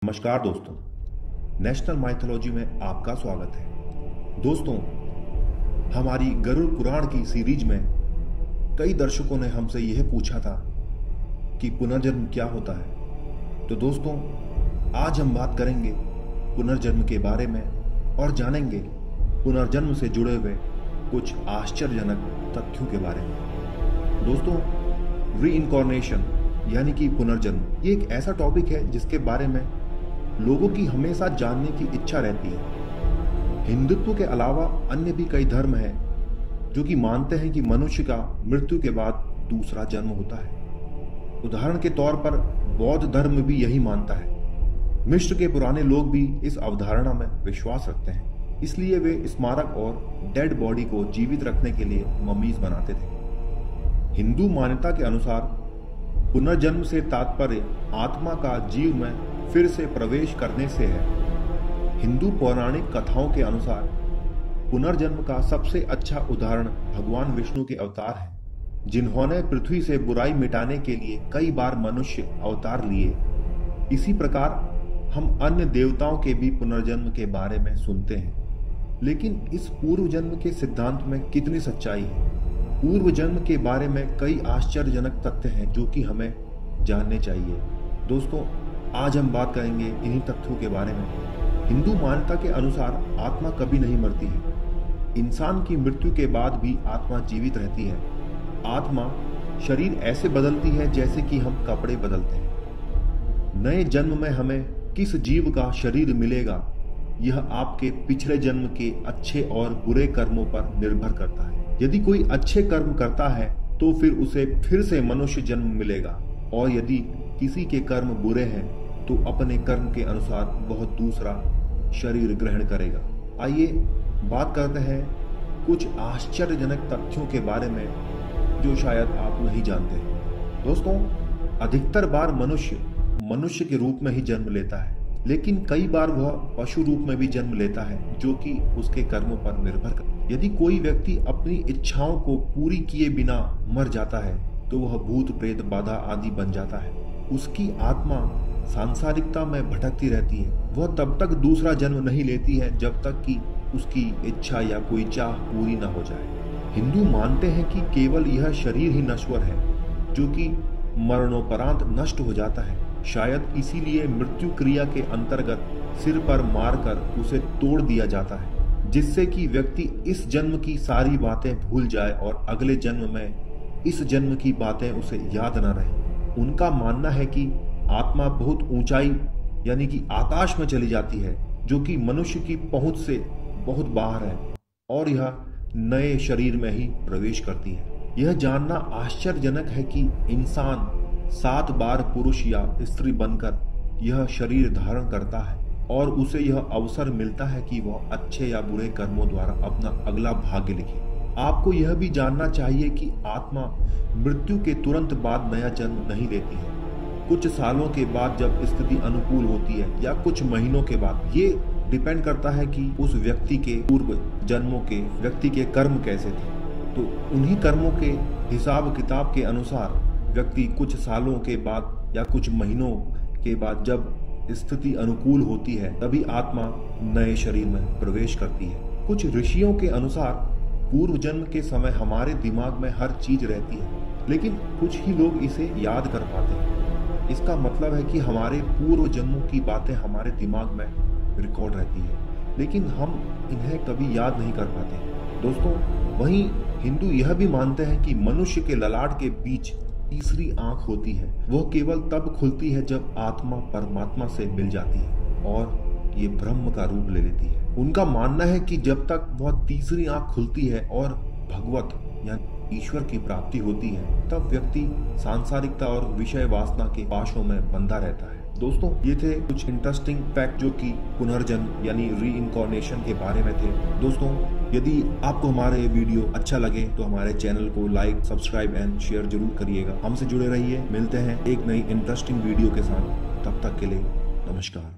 नमस्कार दोस्तों, national mythology में आपका स्वागत है। दोस्तों, हमारी गरुड़ पुराण की सीरीज में कई दर्शकों ने हमसे यह पूछा था कि पुनर्जन्म क्या होता है। तो दोस्तों, आज हम बात करेंगे पुनर्जन्म के बारे में और जानेंगे पुनर्जन्म से जुड़े हुए कुछ आश्चर्यजनक तथ्यों के बारे में। दोस्तों, रीइंकॉर्नेशन यानी कि पुनर्जन्म, ये एक ऐसा टॉपिक है जिसके बारे में लोगों की हमेशा जानने की इच्छा रहती है। हिंदुत्व के अलावा अन्य भी कई धर्म हैं जो कि मानते हैं कि मनुष्य का मृत्यु के बाद दूसरा जन्म होता है। उदाहरण के तौर पर बौद्ध धर्म भी यही मानता है। मिस्र के पुराने लोग भी इस अवधारणा में विश्वास रखते हैं, इसलिए वे स्मारक और डेड बॉडी को जीवित रखने के लिए ममीज बनाते थे। हिंदू मान्यता के अनुसार पुनर्जन्म से तात्पर्य आत्मा का जीव में फिर से प्रवेश करने से है। हिंदू पौराणिक कथाओं के अनुसार पुनर्जन्म का सबसे अच्छा उदाहरण भगवान विष्णु के अवतार है, जिन्होंने पृथ्वी से बुराई मिटाने के लिए कई बार मनुष्य अवतार लिए। इसी प्रकार हम अन्य देवताओं के भी पुनर्जन्म के बारे में सुनते हैं, लेकिन इस पूर्व जन्म के सिद्धांत में कितनी सच्चाई है? पूर्व जन्म के बारे में कई आश्चर्यजनक तथ्य हैं जो कि हमें जानने चाहिए। दोस्तों, आज हम बात करेंगे इन्हीं तथ्यों के बारे में। हिंदू मान्यता के अनुसार आत्मा कभी नहीं मरती है। इंसान की मृत्यु के बाद भी आत्मा जीवित रहती है। आत्मा शरीर ऐसे बदलती है जैसे कि हम कपड़े बदलते हैं। नए जन्म में हमें किस जीव का शरीर मिलेगा, यह आपके पिछले जन्म के अच्छे और बुरे कर्मों पर निर्भर करता है। यदि कोई अच्छे कर्म करता है तो फिर उसे फिर से मनुष्य जन्म मिलेगा, और यदि किसी के कर्म बुरे हैं तो अपने कर्म के अनुसार वह दूसरा शरीर ग्रहण करेगा। आइए बात करते हैं कुछ आश्चर्यजनक तथ्यों के बारे में जो शायद आप नहीं जानते। दोस्तों, अधिकतर बार मनुष्य के रूप में ही जन्म लेता है, लेकिन कई बार वह पशु रूप में भी जन्म लेता है, जो कि उसके कर्मों पर निर्भर करता है। यदि कोई व्यक्ति अपनी इच्छाओं को पूरी किए बिना मर जाता है तो वह भूत प्रेत बाधा आदि बन जाता है। उसकी आत्मा सांसारिकता में भटकती रहती है। वह तब तक दूसरा जन्म नहीं लेती है जब तक कि उसकी इच्छा या कोई चाह पूरी न हो जाए। हिंदू मानते हैं कि केवल यह शरीर ही नश्वर है, जो कि मरणोपरांत नष्ट हो जाता है। शायद इसीलिए मृत्यु क्रिया के अंतर्गत सिर पर मारकर उसे तोड़ दिया जाता है, जिससे कि व्यक्ति इस जन्म की सारी बातें भूल जाए और अगले जन्म में इस जन्म की बातें उसे याद न रहे। उनका मानना है कि आत्मा बहुत ऊंचाई यानी कि आकाश में चली जाती है, जो कि मनुष्य की पहुंच से बहुत बाहर है, और यह नए शरीर में ही प्रवेश करती है। यह जानना आश्चर्यजनक है कि इंसान 7 बार पुरुष या स्त्री बनकर यह शरीर धारण करता है, और उसे यह अवसर मिलता है कि वह अच्छे या बुरे कर्मों द्वारा अपना अगला भाग्य लिखे। आपको यह भी जानना चाहिए कि आत्मा मृत्यु के तुरंत बाद नया जन्म नहीं लेती है। कुछ सालों के बाद जब स्थिति अनुकूल होती है, या कुछ महीनों के बाद। ये डिपेंड करता है कि उस व्यक्ति के पूर्व जन्मों के व्यक्ति के कर्म कैसे थे। तो उन्हीं कर्मों के हिसाब किताब के अनुसार व्यक्ति कुछ सालों के बाद या कुछ महीनों के बाद जब स्थिति अनुकूल होती है, तभी आत्मा नए शरीर में प्रवेश करती है। कुछ ऋषियों के अनुसार पूर्व जन्म के समय हमारे दिमाग में हर चीज रहती है, लेकिन कुछ ही लोग इसे याद कर पाते हैं। इसका मतलब है कि हमारे पूर्व जन्मों की बातें हमारे दिमाग में रिकॉर्ड रहती है, लेकिन हम इन्हें कभी याद नहीं कर पाते। दोस्तों, वहीं हिंदू यह भी मानते हैं कि मनुष्य के ललाट के बीच तीसरी आंख होती है। वह केवल तब खुलती है जब आत्मा परमात्मा से मिल जाती है और ये ब्रह्म का रूप ले लेती है। उनका मानना है कि जब तक वह तीसरी आंख खुलती है और भगवत या ईश्वर की प्राप्ति होती है, तब व्यक्ति सांसारिकता और विषय वासना के पाशों में बंधा रहता है। दोस्तों, ये थे कुछ इंटरेस्टिंग फैक्ट जो कि पुनर्जन्म यानी रीइंकॉर्नेशन के बारे में थे। दोस्तों, यदि आपको हमारे वीडियो अच्छा लगे तो हमारे चैनल को लाइक, सब्सक्राइब एंड शेयर जरूर करिएगा। हमसे जुड़े रहिए। मिलते हैं एक नई इंटरेस्टिंग वीडियो के साथ। तब तक के लिए नमस्कार।